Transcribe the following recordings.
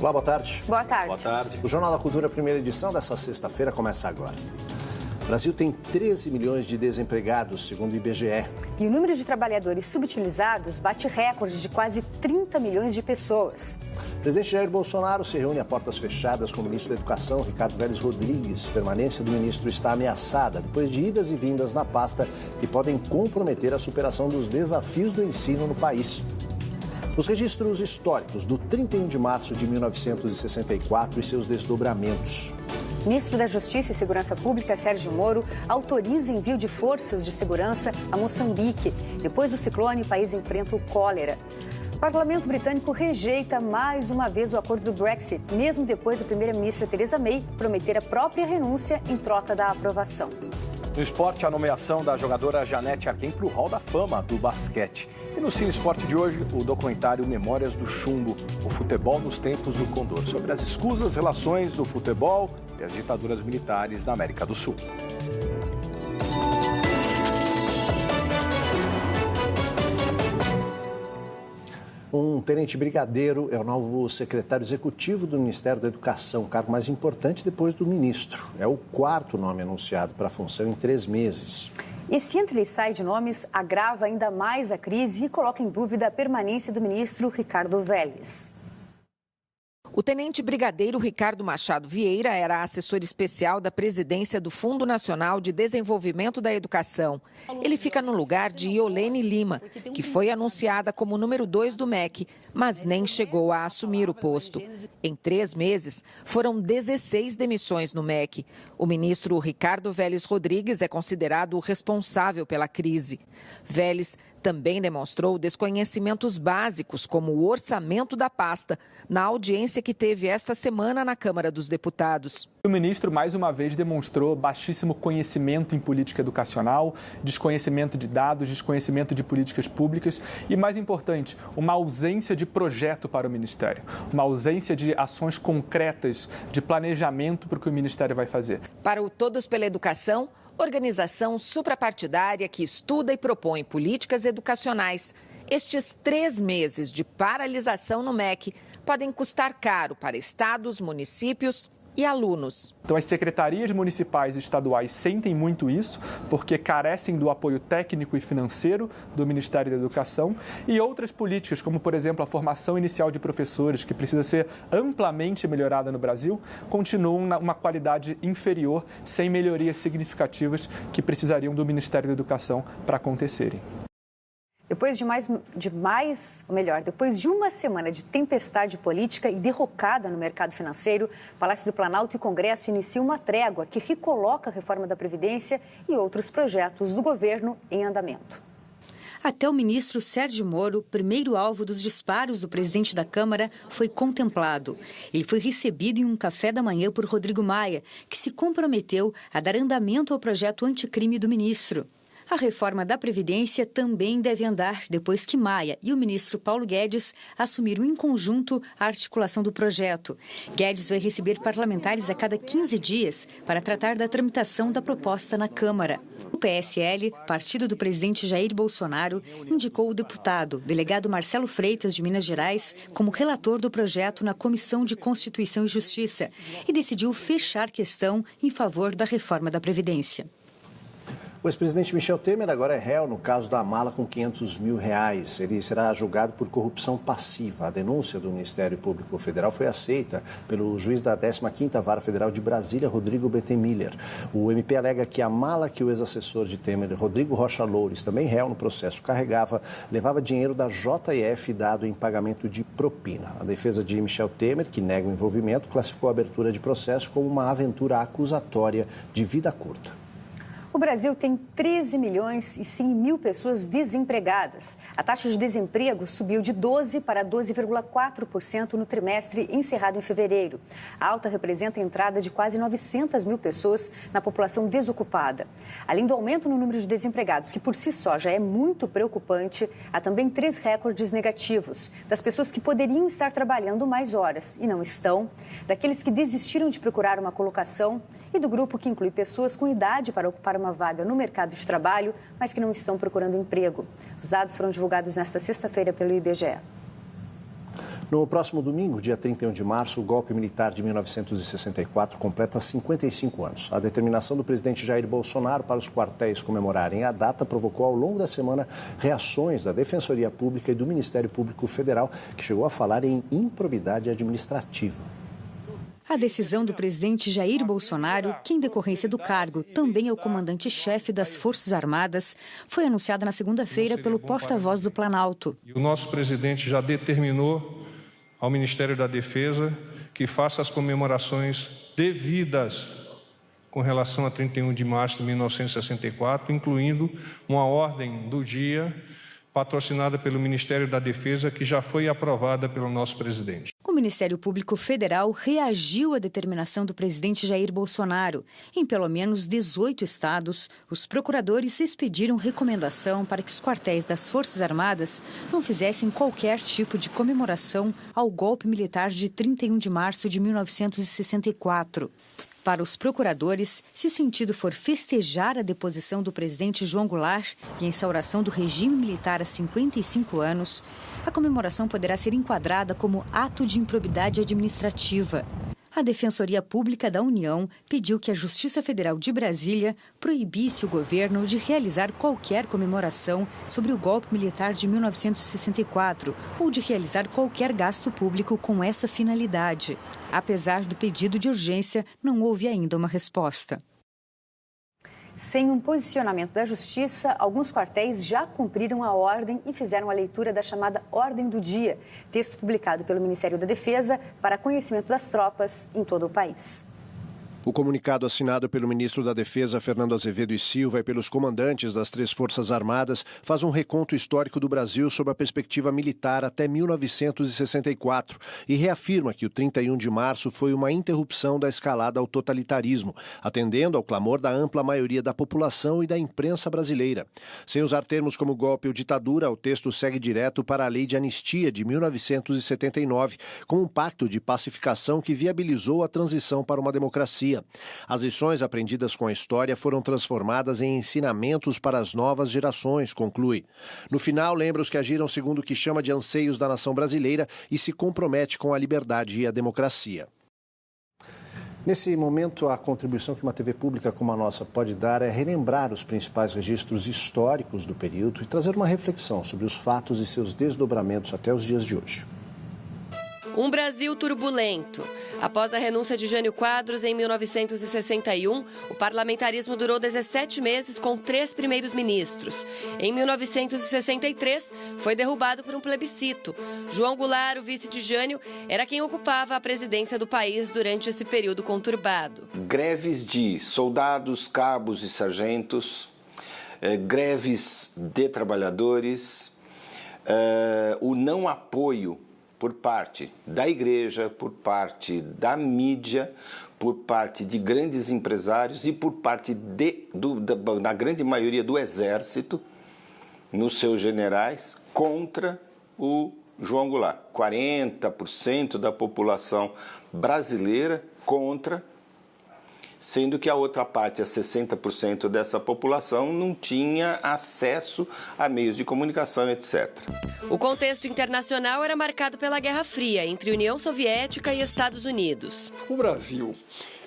Olá, boa tarde. Boa tarde. Boa tarde. O Jornal da Cultura, primeira edição dessa sexta-feira, começa agora. O Brasil tem 13 milhões de desempregados, segundo o IBGE. E o número de trabalhadores subutilizados bate recorde de quase 30 milhões de pessoas. O presidente Jair Bolsonaro se reúne a portas fechadas com o ministro da Educação, Ricardo Vélez Rodrigues. Permanência do ministro está ameaçada depois de idas e vindas na pasta que podem comprometer a superação dos desafios do ensino no país. Os registros históricos do 31 de março de 1964 e seus desdobramentos. O ministro da Justiça e Segurança Pública, Sérgio Moro, autoriza envio de forças de segurança a Moçambique. Depois do ciclone, o país enfrenta o cólera. O parlamento britânico rejeita mais uma vez o acordo do Brexit, mesmo depois da primeira-ministra Theresa May prometer a própria renúncia em troca da aprovação. No esporte, a nomeação da jogadora Janete Arquem para o Hall da Fama do basquete. E no Cine Esporte de hoje, o documentário Memórias do Chumbo, o futebol nos tempos do Condor, sobre as escusas relações do futebol e as ditaduras militares na América do Sul. Um tenente brigadeiro é o novo secretário executivo do Ministério da Educação, cargo mais importante depois do ministro. É o quarto nome anunciado para a função em 3 meses. Esse entra e sai de nomes agrava ainda mais a crise e coloca em dúvida a permanência do ministro Ricardo Vélez. O tenente brigadeiro Ricardo Machado Vieira era assessor especial da presidência do Fundo Nacional de Desenvolvimento da Educação. Ele fica no lugar de Iolene Lima, que foi anunciada como número 2 do MEC, mas nem chegou a assumir o posto. Em 3 meses, foram 16 demissões no MEC. O ministro Ricardo Vélez Rodrigues é considerado o responsável pela crise. Vélez também demonstrou desconhecimentos básicos, como o orçamento da pasta, na audiência que teve esta semana na Câmara dos Deputados. O ministro, mais uma vez, demonstrou baixíssimo conhecimento em política educacional, desconhecimento de dados, desconhecimento de políticas públicas e, mais importante, uma ausência de projeto para o Ministério, uma ausência de ações concretas, de planejamento para o que o Ministério vai fazer. Para o Todos pela Educação, organização suprapartidária que estuda e propõe políticas educacionais, estes 3 meses de paralisação no MEC podem custar caro para estados, municípios e alunos. Então, as secretarias municipais e estaduais sentem muito isso, porque carecem do apoio técnico e financeiro do Ministério da Educação, e outras políticas, como, por exemplo, a formação inicial de professores, que precisa ser amplamente melhorada no Brasil, continuam numa qualidade inferior, sem melhorias significativas que precisariam do Ministério da Educação para acontecerem. Depois de uma semana de tempestade política e derrocada no mercado financeiro, Palácio do Planalto e Congresso iniciam uma trégua que recoloca a reforma da Previdência e outros projetos do governo em andamento. Até o ministro Sérgio Moro, primeiro alvo dos disparos do presidente da Câmara, foi contemplado. Ele foi recebido em um café da manhã por Rodrigo Maia, que se comprometeu a dar andamento ao projeto anticrime do ministro. A reforma da Previdência também deve andar depois que Maia e o ministro Paulo Guedes assumiram em conjunto a articulação do projeto. Guedes vai receber parlamentares a cada 15 dias para tratar da tramitação da proposta na Câmara. O PSL, partido do presidente Jair Bolsonaro, indicou o deputado, delegado Marcelo Freitas, de Minas Gerais, como relator do projeto na Comissão de Constituição e Justiça e decidiu fechar questão em favor da reforma da Previdência. O ex-presidente Michel Temer agora é réu no caso da mala com R$500 mil. Ele será julgado por corrupção passiva. A denúncia do Ministério Público Federal foi aceita pelo juiz da 15ª Vara Federal de Brasília, Rodrigo Bettemiller. O MP alega que a mala que o ex-assessor de Temer, Rodrigo Rocha Loures, também réu no processo, carregava, levava dinheiro da JF dado em pagamento de propina. A defesa de Michel Temer, que nega o envolvimento, classificou a abertura de processo como uma aventura acusatória de vida curta. O Brasil tem 13 milhões e 100 mil pessoas desempregadas. A taxa de desemprego subiu de 12% para 12,4% no trimestre encerrado em fevereiro. A alta representa a entrada de quase 900 mil pessoas na população desocupada. Além do aumento no número de desempregados, que por si só já é muito preocupante, há também 3 recordes negativos das pessoas que poderiam estar trabalhando mais horas e não estão, daqueles que desistiram de procurar uma colocação e do grupo que inclui pessoas com idade para ocupar uma vaga no mercado de trabalho, mas que não estão procurando emprego. Os dados foram divulgados nesta sexta-feira pelo IBGE. No próximo domingo, dia 31 de março, o golpe militar de 1964 completa 55 anos. A determinação do presidente Jair Bolsonaro para os quartéis comemorarem a data provocou ao longo da semana reações da Defensoria Pública e do Ministério Público Federal, que chegou a falar em improbidade administrativa. A decisão do presidente Jair Bolsonaro, que em decorrência do cargo também é o comandante-chefe das Forças Armadas, foi anunciada na segunda-feira pelo porta-voz do Planalto. O nosso presidente já determinou ao Ministério da Defesa que faça as comemorações devidas com relação a 31 de março de 1964, incluindo uma ordem do dia patrocinada pelo Ministério da Defesa, que já foi aprovada pelo nosso presidente. O Ministério Público Federal reagiu à determinação do presidente Jair Bolsonaro. Em pelo menos 18 estados, os procuradores expediram recomendação para que os quartéis das Forças Armadas não fizessem qualquer tipo de comemoração ao golpe militar de 31 de março de 1964. Para os procuradores, se o sentido for festejar a deposição do presidente João Goulart e a instauração do regime militar há 55 anos, a comemoração poderá ser enquadrada como ato de improbidade administrativa. A Defensoria Pública da União pediu que a Justiça Federal de Brasília proibisse o governo de realizar qualquer comemoração sobre o golpe militar de 1964 ou de realizar qualquer gasto público com essa finalidade. Apesar do pedido de urgência, não houve ainda uma resposta. Sem um posicionamento da Justiça, alguns quartéis já cumpriram a ordem e fizeram a leitura da chamada Ordem do Dia, texto publicado pelo Ministério da Defesa para conhecimento das tropas em todo o país. O comunicado assinado pelo ministro da Defesa, Fernando Azevedo e Silva, e pelos comandantes das 3 Forças Armadas faz um reconto histórico do Brasil sob a perspectiva militar até 1964 e reafirma que o 31 de março foi uma interrupção da escalada ao totalitarismo, atendendo ao clamor da ampla maioria da população e da imprensa brasileira. Sem usar termos como golpe ou ditadura, o texto segue direto para a Lei de Anistia de 1979, com um pacto de pacificação que viabilizou a transição para uma democracia. As lições aprendidas com a história foram transformadas em ensinamentos para as novas gerações, conclui. No final, lembra os que agiram segundo o que chama de anseios da nação brasileira e se compromete com a liberdade e a democracia. Nesse momento, a contribuição que uma TV pública como a nossa pode dar é relembrar os principais registros históricos do período e trazer uma reflexão sobre os fatos e seus desdobramentos até os dias de hoje. Um Brasil turbulento. Após a renúncia de Jânio Quadros em 1961, o parlamentarismo durou 17 meses com 3 primeiros ministros. Em 1963, foi derrubado por um plebiscito. João Goulart, o vice de Jânio, era quem ocupava a presidência do país durante esse período conturbado. Greves de soldados, cabos e sargentos, greves de trabalhadores, o não apoio por parte da igreja, por parte da mídia, por parte de grandes empresários e por parte da grande maioria do exército, nos seus generais, contra o João Goulart. 40% da população brasileira contra, sendo que a outra parte, a 60% dessa população, não tinha acesso a meios de comunicação, etc. O contexto internacional era marcado pela Guerra Fria entre União Soviética e Estados Unidos. O Brasil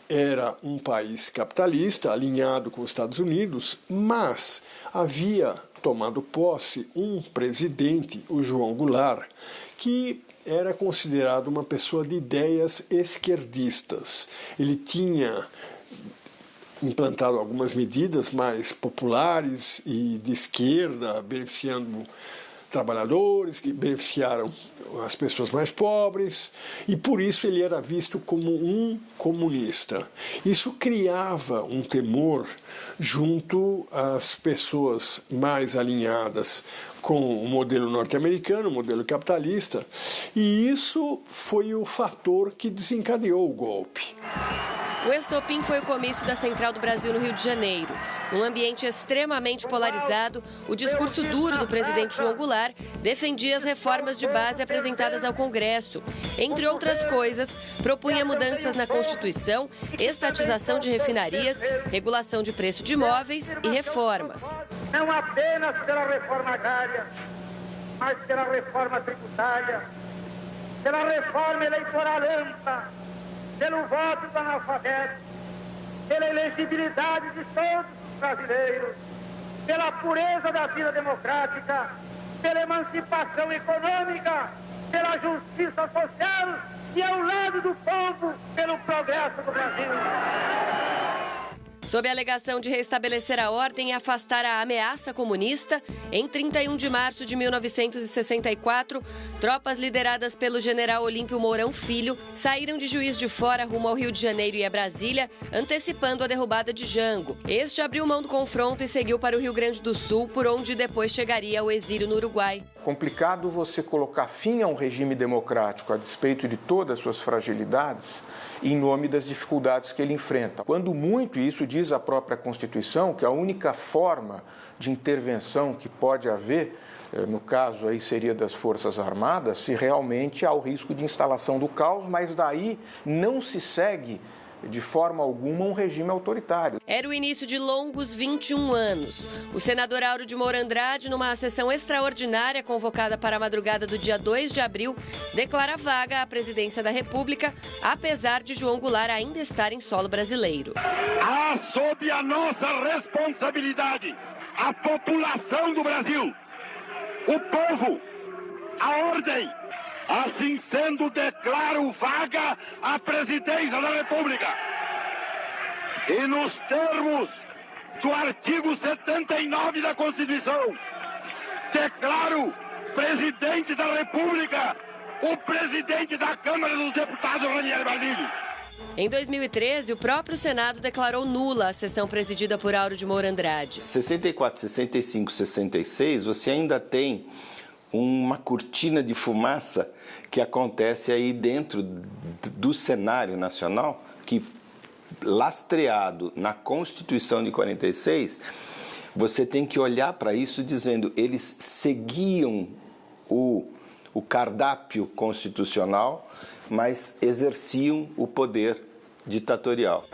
era um país capitalista, alinhado com os Estados Unidos, mas havia tomado posse um presidente, o João Goulart, que era considerado uma pessoa de ideias esquerdistas. Ele tinha implantado algumas medidas mais populares e de esquerda, beneficiando trabalhadores, que beneficiaram as pessoas mais pobres, e por isso ele era visto como um comunista. Isso criava um temor junto às pessoas mais alinhadas com o modelo norte-americano, o modelo capitalista, e isso foi o fator que desencadeou o golpe. O estopim foi o comício da Central do Brasil no Rio de Janeiro. Num ambiente extremamente polarizado, o discurso duro do presidente João Goulart defendia as reformas de base apresentadas ao Congresso. Entre outras coisas, propunha mudanças na Constituição, estatização de refinarias, regulação de preço de imóveis e reformas. Não apenas pela reforma agrária, mas pela reforma tributária, pela reforma eleitoral ampla, pelo voto do analfabeto, pela elegibilidade de todos os brasileiros, pela pureza da vida democrática, pela emancipação econômica, pela justiça social e, ao lado do povo, pelo progresso do Brasil. Sob a alegação de restabelecer a ordem e afastar a ameaça comunista, em 31 de março de 1964, tropas lideradas pelo general Olímpio Mourão Filho saíram de Juiz de Fora rumo ao Rio de Janeiro e a Brasília, antecipando a derrubada de Jango. Este abriu mão do confronto e seguiu para o Rio Grande do Sul, por onde depois chegaria ao exílio no Uruguai. Complicado você colocar fim a um regime democrático a despeito de todas as suas fragilidades, em nome das dificuldades que ele enfrenta. Quando muito, e isso diz a própria Constituição, que a única forma de intervenção que pode haver, no caso aí seria das Forças Armadas, se realmente há o risco de instalação do caos, mas daí não se segue de forma alguma um regime autoritário. Era o início de longos 21 anos. O senador Auro de Moura Andrade, numa sessão extraordinária convocada para a madrugada do dia 2 de abril, declara vaga à presidência da República, apesar de João Goulart ainda estar em solo brasileiro. Há sob a nossa responsabilidade a população do Brasil, o povo, a ordem. Assim sendo, declaro vaga à presidência da República. E nos termos do artigo 79 da Constituição, declaro presidente da República o presidente da Câmara dos Deputados, Ranieri Basílio. Em 2013, o próprio Senado declarou nula a sessão presidida por Auro de Moura Andrade. 64, 65, 66, você ainda tem uma cortina de fumaça que acontece aí dentro do cenário nacional, que, lastreado na Constituição de 46, você tem que olhar para isso dizendo eles seguiam o cardápio constitucional, mas exerciam o poder ditatorial.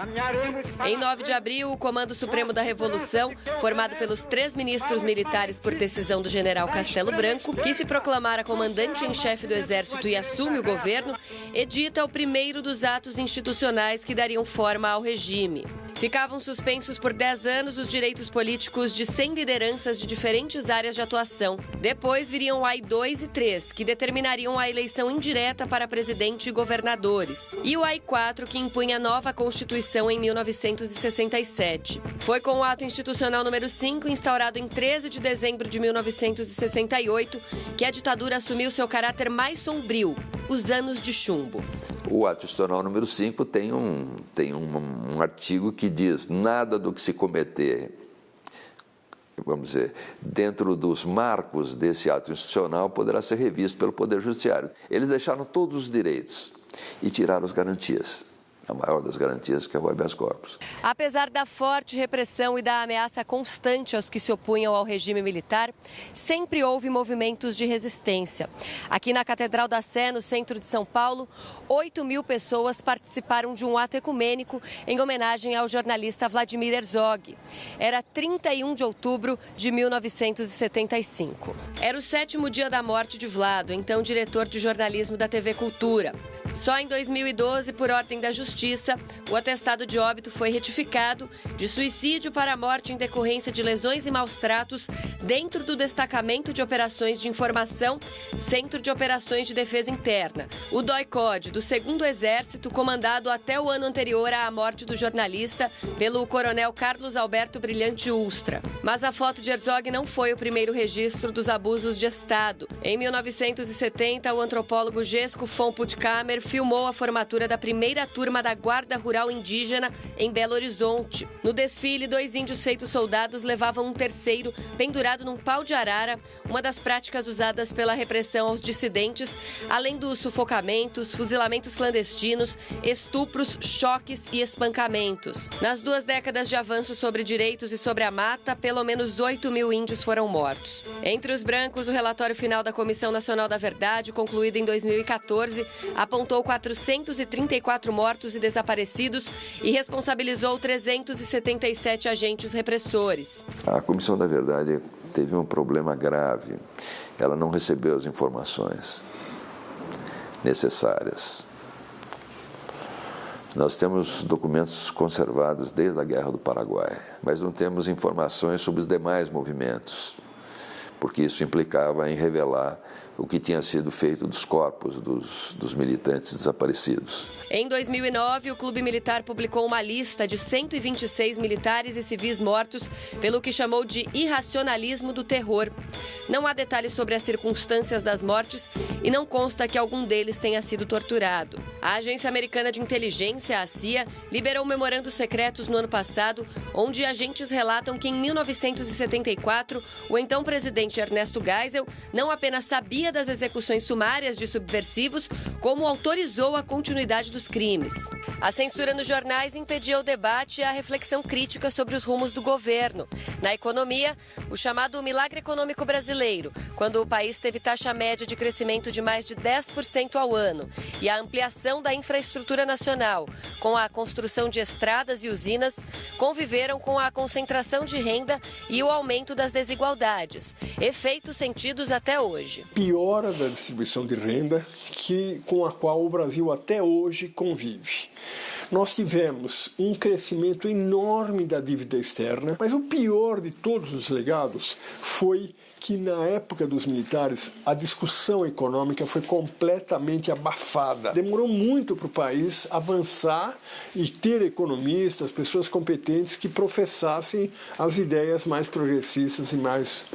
Em 9 de abril, o Comando Supremo da Revolução, formado pelos 3 ministros militares por decisão do general Castelo Branco, que se proclamara comandante em chefe do Exército e assume o governo, edita o primeiro dos atos institucionais que dariam forma ao regime. Ficavam suspensos por 10 anos os direitos políticos de 100 lideranças de diferentes áreas de atuação. Depois viriam o AI-2 e 3, que determinariam a eleição indireta para presidente e governadores. E o AI-4, que impunha a nova Constituição em 1967. Foi com o ato institucional número 5, instaurado em 13 de dezembro de 1968, que a ditadura assumiu seu caráter mais sombrio, os anos de chumbo. O ato institucional número 5 tem um artigo que diz: nada do que se cometer, vamos dizer, dentro dos marcos desse ato institucional poderá ser revisto pelo Poder Judiciário. Eles deixaram todos os direitos e tiraram as garantias. A maior das garantias, que é o habeas corpus. Apesar da forte repressão e da ameaça constante aos que se opunham ao regime militar, sempre houve movimentos de resistência. Aqui na Catedral da Sé, no centro de São Paulo, 8.000 pessoas participaram de um ato ecumênico em homenagem ao jornalista Vladimir Herzog. Era 31 de outubro de 1975. Era o 7º dia da morte de Vlado, então diretor de jornalismo da TV Cultura. Só em 2012, por ordem da Justiça, o atestado de óbito foi retificado de suicídio para a morte em decorrência de lesões e maus-tratos dentro do Destacamento de Operações de Informação, Centro de Operações de Defesa Interna, o DOI-CODE, do 2º Exército, comandado até o ano anterior à morte do jornalista pelo coronel Carlos Alberto Brilhante Ustra. Mas a foto de Herzog não foi o primeiro registro dos abusos de Estado. Em 1970, o antropólogo Gesco von Puttkamer filmou a formatura da primeira turma da Guarda Rural Indígena em Belo Horizonte. No desfile, 2 índios feitos soldados levavam um terceiro pendurado num pau de arara, uma das práticas usadas pela repressão aos dissidentes, além dos sufocamentos, fuzilamentos clandestinos, estupros, choques e espancamentos. Nas 2 décadas de avanço sobre direitos e sobre a mata, pelo menos 8.000 índios foram mortos. Entre os brancos, o relatório final da Comissão Nacional da Verdade, concluído em 2014, apontou 434 mortos e desaparecidos e responsabilizou 377 agentes repressores. A Comissão da Verdade teve um problema grave. Ela não recebeu as informações. necessárias. Nós temos documentos conservados desde a Guerra do Paraguai, mas não temos informações sobre os demais movimentos, porque isso implicava em revelar o que tinha sido feito dos corpos dos militantes desaparecidos. Em 2009, o Clube Militar publicou uma lista de 126 militares e civis mortos pelo que chamou de irracionalismo do terror. Não há detalhes sobre as circunstâncias das mortes e não consta que algum deles tenha sido torturado. A Agência Americana de Inteligência, a CIA, liberou memorandos secretos no ano passado, onde agentes relatam que em 1974, o então presidente Ernesto Geisel não apenas sabia das execuções sumárias de subversivos, como autorizou a continuidade dos crimes. A censura nos jornais impedia o debate e a reflexão crítica sobre os rumos do governo. Na economia, o chamado milagre econômico brasileiro, quando o país teve taxa média de crescimento de mais de 10% ao ano, e a ampliação da infraestrutura nacional, com a construção de estradas e usinas, conviveram com a concentração de renda e o aumento das desigualdades, efeitos sentidos até hoje. Piora da distribuição de renda com a qual o Brasil até hoje convive. Nós tivemos um crescimento enorme da dívida externa, mas o pior de todos os legados foi que na época dos militares a discussão econômica foi completamente abafada. Demorou muito para o país avançar e ter economistas, pessoas competentes que professassem as ideias mais progressistas e mais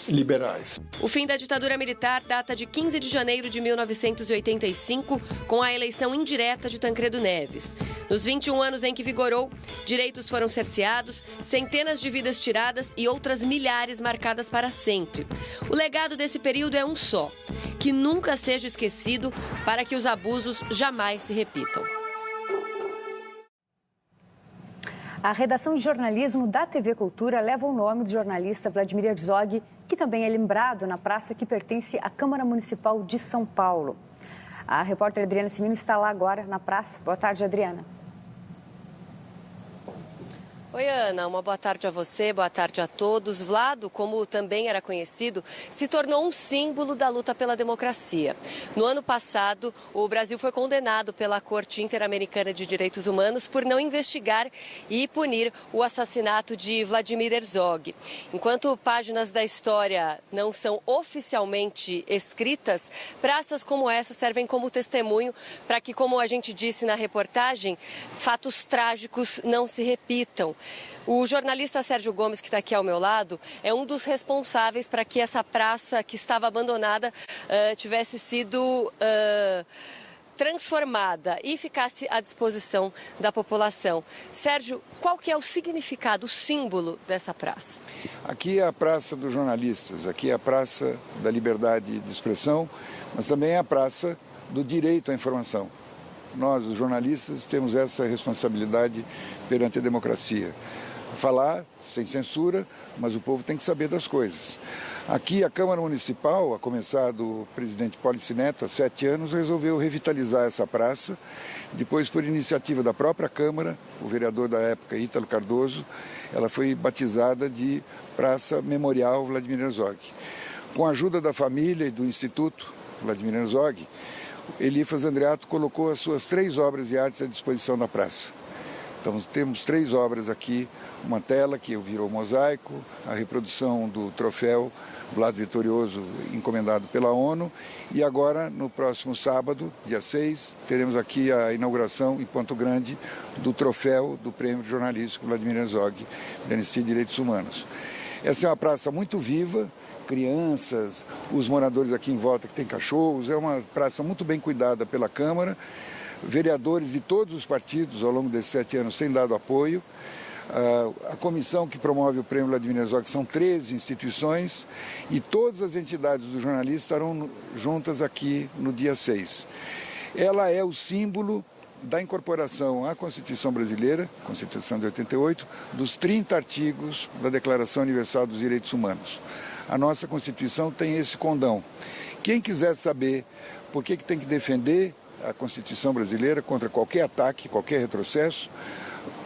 liberais. O fim da ditadura militar data de 15 de janeiro de 1985, com a eleição indireta de Tancredo Neves. Nos 21 anos em que vigorou, direitos foram cerceados, centenas de vidas tiradas e outras milhares marcadas para sempre. O legado desse período é um só: que nunca seja esquecido, para que os abusos jamais se repitam. A redação de jornalismo da TV Cultura leva o nome do jornalista Vladimir Herzog, que também é lembrado na praça que pertence à Câmara Municipal de São Paulo. A repórter Adriana Simino está lá agora na praça. Boa tarde, Adriana. Oi, Ana, uma boa tarde a você, boa tarde a todos. Vlado, como também era conhecido, se tornou um símbolo da luta pela democracia. No ano passado, o Brasil foi condenado pela Corte Interamericana de Direitos Humanos por não investigar e punir o assassinato de Vladimir Herzog. Enquanto páginas da história não são oficialmente escritas, praças como essa servem como testemunho para que, como a gente disse na reportagem, fatos trágicos não se repitam. O jornalista Sérgio Gomes, que está aqui ao meu lado, é um dos responsáveis para que essa praça que estava abandonada tivesse sido transformada e ficasse à disposição da população. Sérgio, qual que é o significado, o símbolo dessa praça? Aqui é a praça dos jornalistas, aqui é a praça da liberdade de expressão, mas também é a praça do direito à informação. Nós, os jornalistas, temos essa responsabilidade perante a democracia. Falar sem censura, mas o povo tem que saber das coisas. Aqui a Câmara Municipal, a começar do presidente Pólice Neto, há 7 anos, resolveu revitalizar essa praça. Depois, por iniciativa da própria Câmara, o vereador da época, Ítalo Cardoso, ela foi batizada de Praça Memorial Vladimir Herzog. Com a ajuda da família e do Instituto Vladimir Herzog, Elifas Andreato colocou as suas 3 obras de arte à disposição da praça. Então temos 3 obras aqui, uma tela que virou mosaico, a reprodução do troféu Vlado Vitorioso encomendado pela ONU e agora no próximo sábado, dia 6, teremos aqui a inauguração em Ponto Grande do troféu do Prêmio Jornalístico Vladimir Herzog da Anistia e Direitos Humanos. Essa é uma praça muito viva, crianças, os moradores aqui em volta que tem cachorros, é uma praça muito bem cuidada pela Câmara. Vereadores de todos os partidos ao longo desses 7 anos têm dado apoio. A comissão que promove o Prêmio Vladimir Herzog são 13 instituições e todas as entidades do jornalismo estarão juntas aqui no dia 6. Ela é o símbolo da incorporação à Constituição Brasileira, Constituição de 88, dos 30 artigos da Declaração Universal dos Direitos Humanos. A nossa Constituição tem esse condão. Quem quiser saber por que tem que defender a Constituição Brasileira contra qualquer ataque, qualquer retrocesso,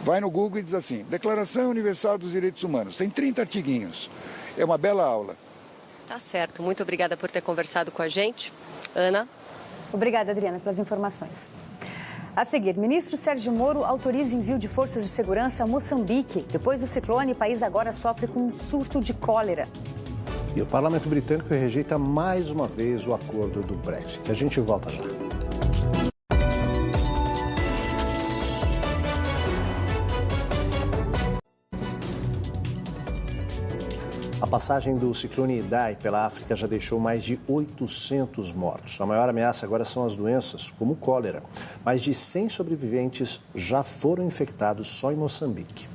vai no Google e diz assim, Declaração Universal dos Direitos Humanos. Tem 30 artiguinhos. É uma bela aula. Tá certo. Muito obrigada por ter conversado com a gente. Ana? Obrigada, Adriana, pelas informações. A seguir, ministro Sérgio Moro autoriza envio de forças de segurança a Moçambique. Depois do ciclone, o país agora sofre com um surto de cólera. E o parlamento britânico rejeita mais uma vez o acordo do Brexit. A gente volta já. A passagem do ciclone Idai pela África já deixou mais de 800 mortos. A maior ameaça agora são as doenças, como cólera. Mais de 100 sobreviventes já foram infectados só em Moçambique.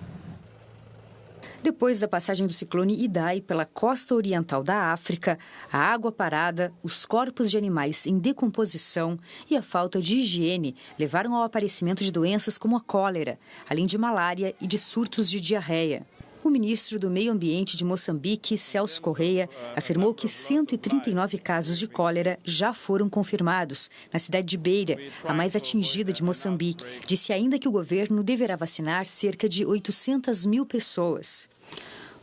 Depois da passagem do ciclone Idai pela costa oriental da África, a água parada, os corpos de animais em decomposição e a falta de higiene levaram ao aparecimento de doenças como a cólera, além de malária e de surtos de diarreia. O ministro do Meio Ambiente de Moçambique, Celso Correia, afirmou que 139 casos de cólera já foram confirmados na cidade de Beira, a mais atingida de Moçambique. Disse ainda que o governo deverá vacinar cerca de 800 mil pessoas.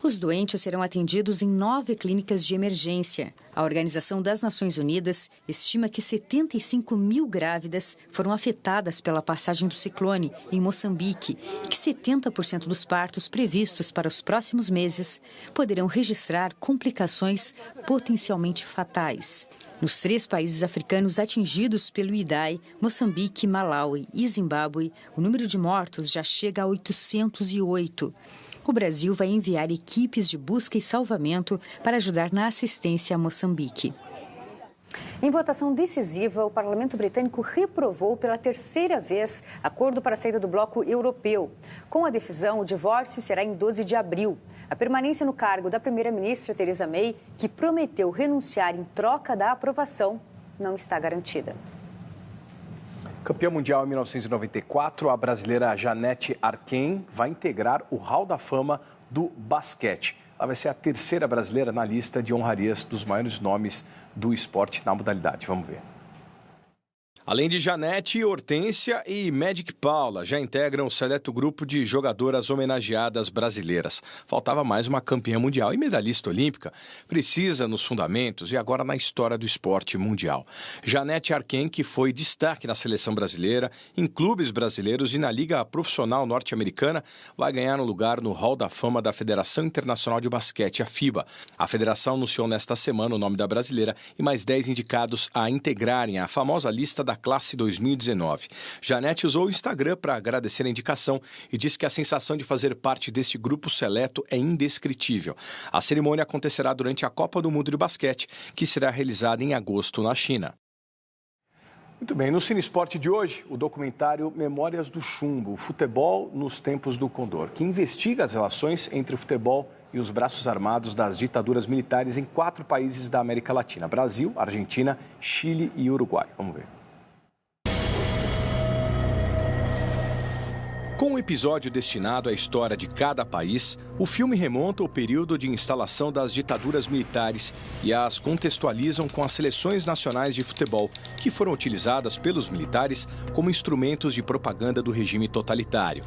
Os doentes serão atendidos em 9 clínicas de emergência. A Organização das Nações Unidas estima que 75 mil grávidas foram afetadas pela passagem do ciclone em Moçambique e que 70% dos partos previstos para os próximos meses poderão registrar complicações potencialmente fatais. Nos 3 países africanos atingidos pelo Idai, Moçambique, Malawi e Zimbábue, o número de mortos já chega a 808. O Brasil vai enviar equipes de busca e salvamento para ajudar na assistência a Moçambique. Em votação decisiva, o parlamento britânico reprovou pela 3ª vez acordo para a saída do bloco europeu. Com a decisão, o divórcio será em 12 de abril. A permanência no cargo da primeira-ministra Theresa May, que prometeu renunciar em troca da aprovação, não está garantida. Campeã mundial em 1994, a brasileira Janete Arquem vai integrar o Hall da Fama do basquete. Ela vai ser a 3ª brasileira na lista de honrarias dos maiores nomes do esporte na modalidade. Vamos ver. Além de Janete, Hortência e Magic Paula, já integram o seleto grupo de jogadoras homenageadas brasileiras. Faltava mais uma campeã mundial e medalhista olímpica. Precisa nos fundamentos e agora na história do esporte mundial. Janete Arquem, que foi destaque na seleção brasileira, em clubes brasileiros e na Liga Profissional Norte-Americana, vai ganhar um lugar no Hall da Fama da Federação Internacional de Basquete, a FIBA. A federação anunciou nesta semana o nome da brasileira e mais 10 indicados a integrarem a famosa lista da classe 2019. Janete usou o Instagram para agradecer a indicação e disse que a sensação de fazer parte desse grupo seleto é indescritível. A cerimônia acontecerá durante a Copa do Mundo de Basquete, que será realizada em agosto na China. Muito bem, no Cine Esporte de hoje, o documentário Memórias do Chumbo, futebol nos tempos do Condor, que investiga as relações entre o futebol e os braços armados das ditaduras militares em 4 países da América Latina: Brasil, Argentina, Chile e Uruguai. Vamos ver. Com um episódio destinado à história de cada país, o filme remonta ao período de instalação das ditaduras militares e as contextualizam com as seleções nacionais de futebol, que foram utilizadas pelos militares como instrumentos de propaganda do regime totalitário.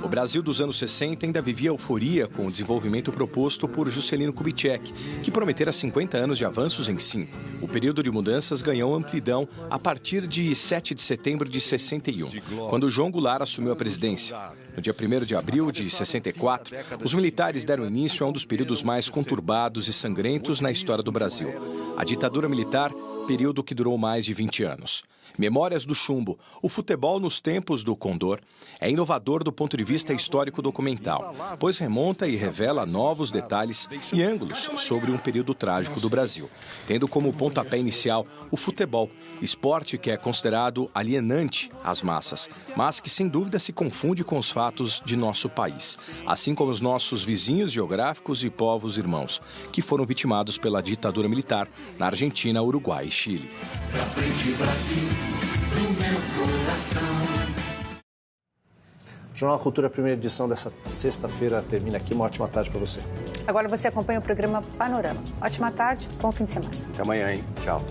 O Brasil dos anos 60 ainda vivia euforia com o desenvolvimento proposto por Juscelino Kubitschek, que prometera 50 anos de avanços em 5. O período de mudanças ganhou amplidão a partir de 7 de setembro de 61, quando João Goulart assumiu a presidência. No dia 1º de abril de 64, os militares deram início a um dos períodos mais conturbados e sangrentos na história do Brasil. A ditadura militar, período que durou mais de 20 anos. Memórias do Chumbo, o futebol nos tempos do Condor, é inovador do ponto de vista histórico-documental, pois remonta e revela novos detalhes e ângulos sobre um período trágico do Brasil, tendo como pontapé inicial o futebol, esporte que é considerado alienante às massas, mas que sem dúvida se confunde com os fatos de nosso país, assim como os nossos vizinhos geográficos e povos irmãos, que foram vitimados pela ditadura militar na Argentina, Uruguai e Chile. Pra frente, Brasil, no meu coração. O Jornal Cultura, primeira edição dessa sexta-feira, termina aqui. Uma ótima tarde para você. Agora você acompanha o programa Panorama. Ótima tarde, bom fim de semana. Até amanhã, hein? Tchau.